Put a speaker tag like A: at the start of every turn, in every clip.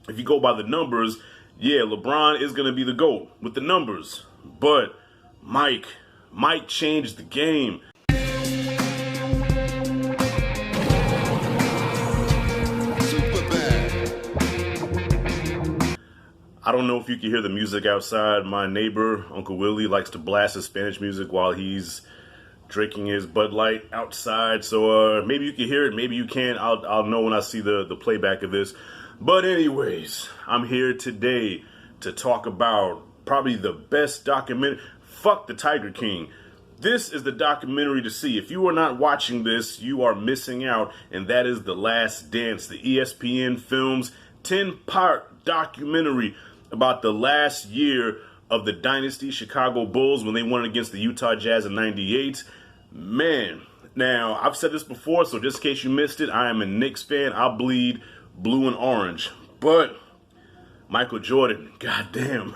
A: if you go by the numbers, yeah, LeBron is going to be the GOAT with the numbers. But Mike changed the game. I don't know if you can hear the music outside. My neighbor, Uncle Willie, likes to blast his Spanish music while he's drinking his Bud Light outside. So maybe you can hear it, maybe you can't. I'll know when I see the playback of this. But anyways, I'm here today to talk about probably the best documentary. Fuck the Tiger King. This is the documentary to see. If you are not watching this, you are missing out. And that is The Last Dance, the ESPN Films 10-part documentary about the last year of the dynasty Chicago Bulls when they won against the Utah Jazz in '98. Man, now I've said this before, so just in case you missed it, I am a Knicks fan. I bleed blue and orange. But Michael Jordan, goddamn,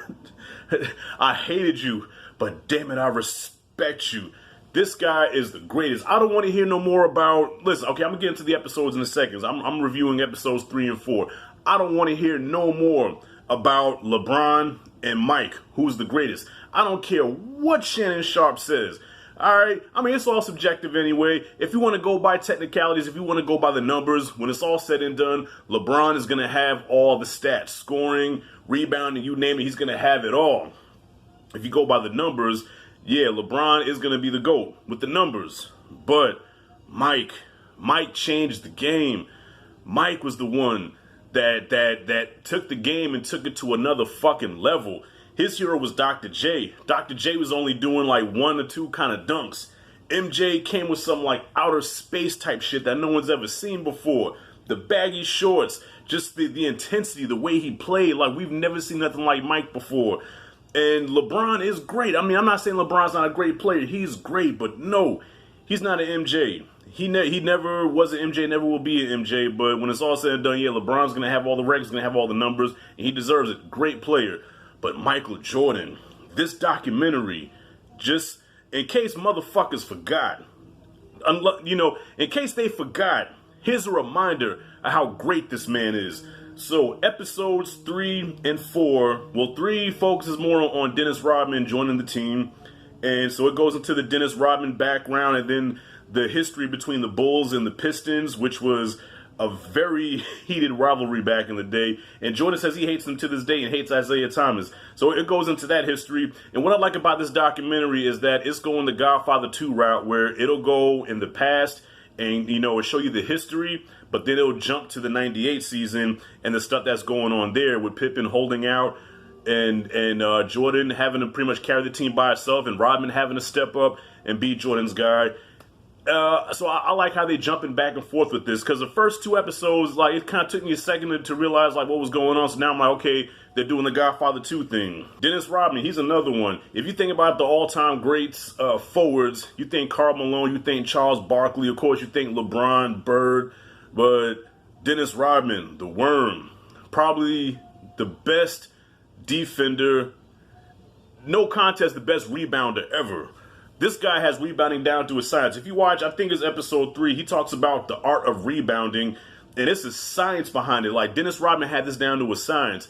A: I hated you, but damn it, I respect you. This guy is the greatest. I don't want to hear no more about, listen, okay, I'm going to get into the episodes in a second. I'm reviewing episodes 3 and 4. I don't want to hear no more about LeBron and Mike, who's the greatest. I don't care what Shannon Sharpe says. All right? I mean, it's all subjective anyway. If you want to go by technicalities, if you want to go by the numbers, when it's all said and done, LeBron is going to have all the stats. Scoring, rebounding, you name it, he's going to have it all. If you go by the numbers, yeah, LeBron is going to be the GOAT with the numbers. But Mike changed the game. Mike was the one that took the game and took it to another fucking level. His hero was Dr. J. Dr. J was only doing like 1 or 2 kind of dunks. MJ came with some like outer space type shit that no one's ever seen before. The baggy shorts, just the intensity, the way he played, like we've never seen nothing like Mike before. And LeBron is great. I mean, I'm not saying LeBron's not a great player. He's great, but no, he's not an MJ. He never was an MJ, never will be an MJ, but when it's all said and done, yeah, LeBron's going to have all the records, going to have all the numbers, and he deserves it. Great player. But Michael Jordan, this documentary, just in case motherfuckers forgot, in case they forgot, here's a reminder of how great this man is. So episodes 3 and 4, well, 3 focuses more on Dennis Rodman joining the team, and so it goes into the Dennis Rodman background, and then the history between the Bulls and the Pistons, which was a very heated rivalry back in the day. And Jordan says he hates them to this day and hates Isaiah Thomas. So it goes into that history. And what I like about this documentary is that it's going the Godfather 2 route, where it'll go in the past and, it'll show you the history, but then it'll jump to the '98 season and the stuff that's going on there with Pippen holding out and Jordan having to pretty much carry the team by himself and Rodman having to step up and be Jordan's guy. So I like how they jumping back and forth with this, because the first 2 episodes, like, it kind of took me a second to realize like what was going on. So now I'm like, okay, they're doing the Godfather 2 thing. Dennis Rodman, he's another one. If you think about the all-time greats forwards, you think Karl Malone, you think Charles Barkley, of course you think LeBron, Bird, but Dennis Rodman, the Worm, probably the best defender, no contest, the best rebounder ever. This guy has rebounding down to a science. If you watch, I think it's episode 3, he talks about the art of rebounding, and it's a science behind it. Like, Dennis Rodman had this down to a science.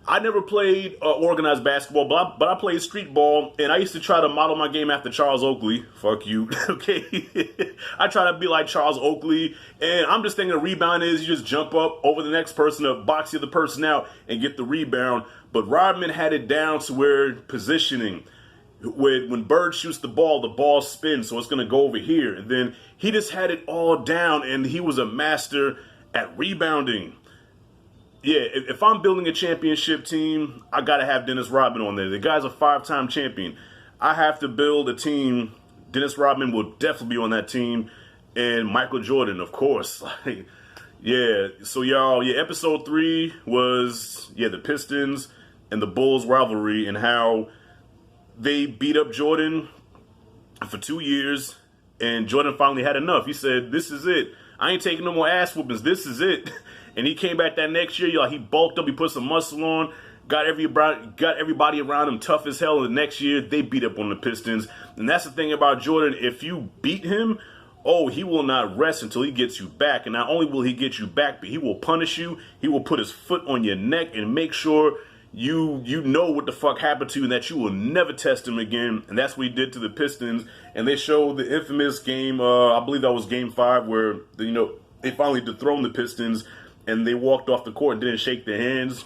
A: I never played organized basketball, but I played street ball, and I used to try to model my game after Charles Oakley. Fuck you, okay? I try to be like Charles Oakley, and I'm just thinking a rebound is you just jump up over the next person to box the other person out and get the rebound. But Rodman had it down to where positioning, when Bird shoots the ball spins, so it's going to go over here. And then he just had it all down, and he was a master at rebounding. Yeah, if I'm building a championship team, I got to have Dennis Rodman on there. The guy's a 5-time champion. I have to build a team. Dennis Rodman will definitely be on that team. And Michael Jordan, of course. Yeah, so y'all, episode 3 was, the Pistons and the Bulls rivalry and how they beat up Jordan for 2 years, and Jordan finally had enough. He said, this is it. I ain't taking no more ass whoopings. This is it. And he came back that next year. He bulked up. He put some muscle on. Got everybody around him tough as hell. And the next year, they beat up on the Pistons. And that's the thing about Jordan. If you beat him, oh, he will not rest until he gets you back. And not only will he get you back, but he will punish you. He will put his foot on your neck and make sure you know what the fuck happened to you and that you will never test him again. And that's what he did to the Pistons. And they showed the infamous game, I believe that was game 5, where, they finally dethroned the Pistons and they walked off the court and didn't shake their hands.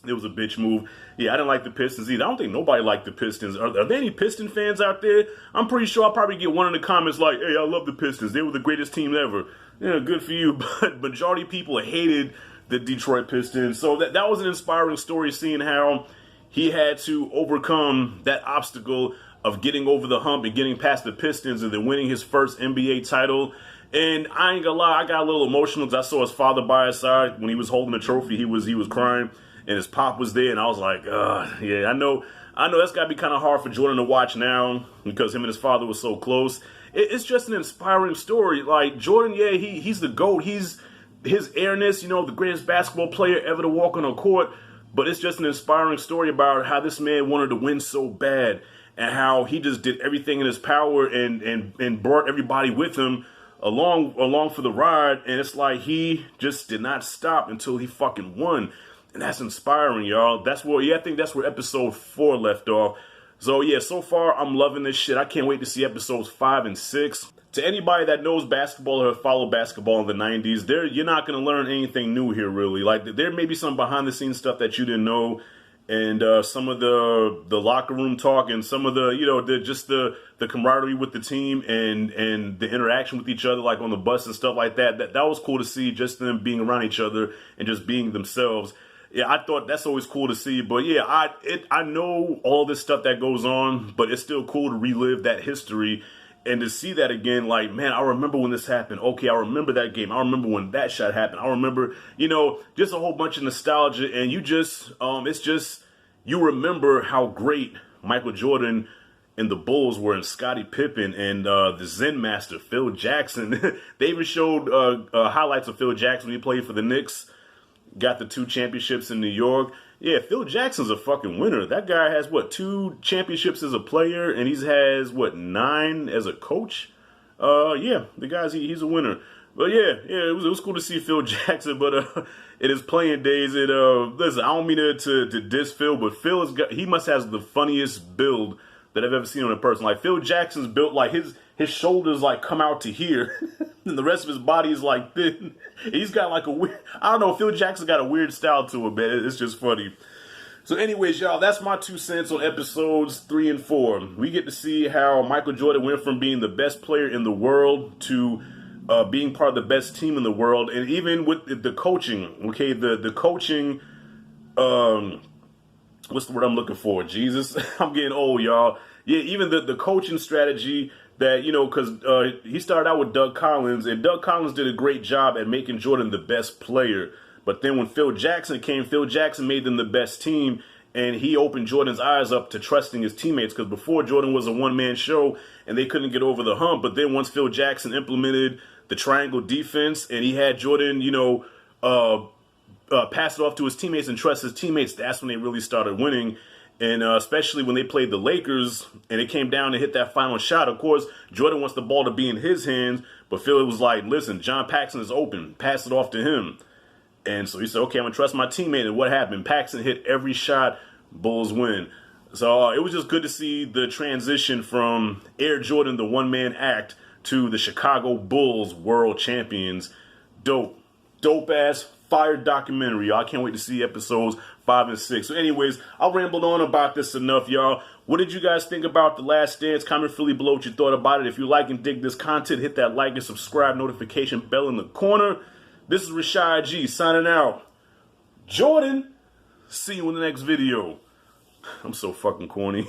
A: It was a bitch move. Yeah, I didn't like the Pistons either. I don't think nobody liked the Pistons. Are there any Piston fans out there? I'm pretty sure I'll probably get one in the comments like, hey, I love the Pistons. They were the greatest team ever. Yeah, good for you. But majority of people hated the Detroit Pistons. So that was an inspiring story, seeing how he had to overcome that obstacle of getting over the hump and getting past the Pistons and then winning his first NBA title. And I ain't gonna lie, I got a little emotional because I saw his father by his side when he was holding the trophy. He was crying, and his pop was there, and I was like, yeah, I know that's gotta be kind of hard for Jordan to watch now because him and his father were so close. It's just an inspiring story. Like Jordan, yeah, he's the GOAT. He's his airness, the greatest basketball player ever to walk on a court. But it's just an inspiring story about how this man wanted to win so bad and how he just did everything in his power and brought everybody with him along for the ride. And it's like he just did not stop until he fucking won. And that's inspiring, y'all. I think that's where episode 4 left off. So yeah, so far I'm loving this shit. I can't wait to see episodes 5 and 6. To anybody that knows basketball or followed basketball in the 90s, you're not going to learn anything new here, really. Like, there may be some behind-the-scenes stuff that you didn't know, and some of the locker room talk and some of the camaraderie with the team and the interaction with each other, like on the bus and stuff like that. That was cool to see, just them being around each other and just being themselves. Yeah, I thought that's always cool to see. But yeah, I know all this stuff that goes on, but it's still cool to relive that history and to see that again. Like, man, I remember when this happened. Okay, I remember that game. I remember when that shot happened. I remember, just a whole bunch of nostalgia. And you remember how great Michael Jordan and the Bulls were, and Scottie Pippen and the Zen Master, Phil Jackson. They even showed highlights of Phil Jackson when he played for the Knicks. Got the 2 championships in New York. Yeah, Phil Jackson's a fucking winner. That guy has, 2 championships as a player, and he has, 9 as a coach? Yeah, the guy's, he's a winner. But yeah, it was cool to see Phil Jackson, but in his playing days, listen, I don't mean to diss Phil, but he must have the funniest build that I've ever seen on a person. Like, Phil Jackson's built, like, his shoulders, like, come out to here, and the rest of his body is, like, thin. He's got, like, a weird, I don't know, Phil Jackson got a weird style to him, man. It's just funny. So anyways, y'all, that's my 2 cents on episodes 3 and 4. We get to see how Michael Jordan went from being the best player in the world to being part of the best team in the world. And even with the coaching, okay, the coaching, what's the word I'm looking for? Jesus, I'm getting old, y'all. Yeah, even the coaching strategy that, because he started out with Doug Collins, and Doug Collins did a great job at making Jordan the best player. But then when Phil Jackson came, Phil Jackson made them the best team, and he opened Jordan's eyes up to trusting his teammates, because before Jordan was a one-man show, and they couldn't get over the hump. But then once Phil Jackson implemented the triangle defense, and he had Jordan, pass it off to his teammates and trust his teammates, that's when they really started winning. And especially when they played the Lakers and it came down to hit that final shot. Of course, Jordan wants the ball to be in his hands, but Phil was like, listen, John Paxson is open. Pass it off to him. And so he said, okay, I'm going to trust my teammate. And what happened? Paxson hit every shot. Bulls win. So it was just good to see the transition from Air Jordan, the one-man act, to the Chicago Bulls world champions. Dope. Dope-ass fire documentary, y'all. I can't wait to see episodes 5 and 6. So anyways, I rambled on about this enough, y'all. What did you guys think about The Last Dance? Comment freely below what you thought about it. If you like and dig this content, hit that like and subscribe, notification bell in the corner. This is Rashad G signing out. Jordan, see you in the next video. I'm so fucking corny.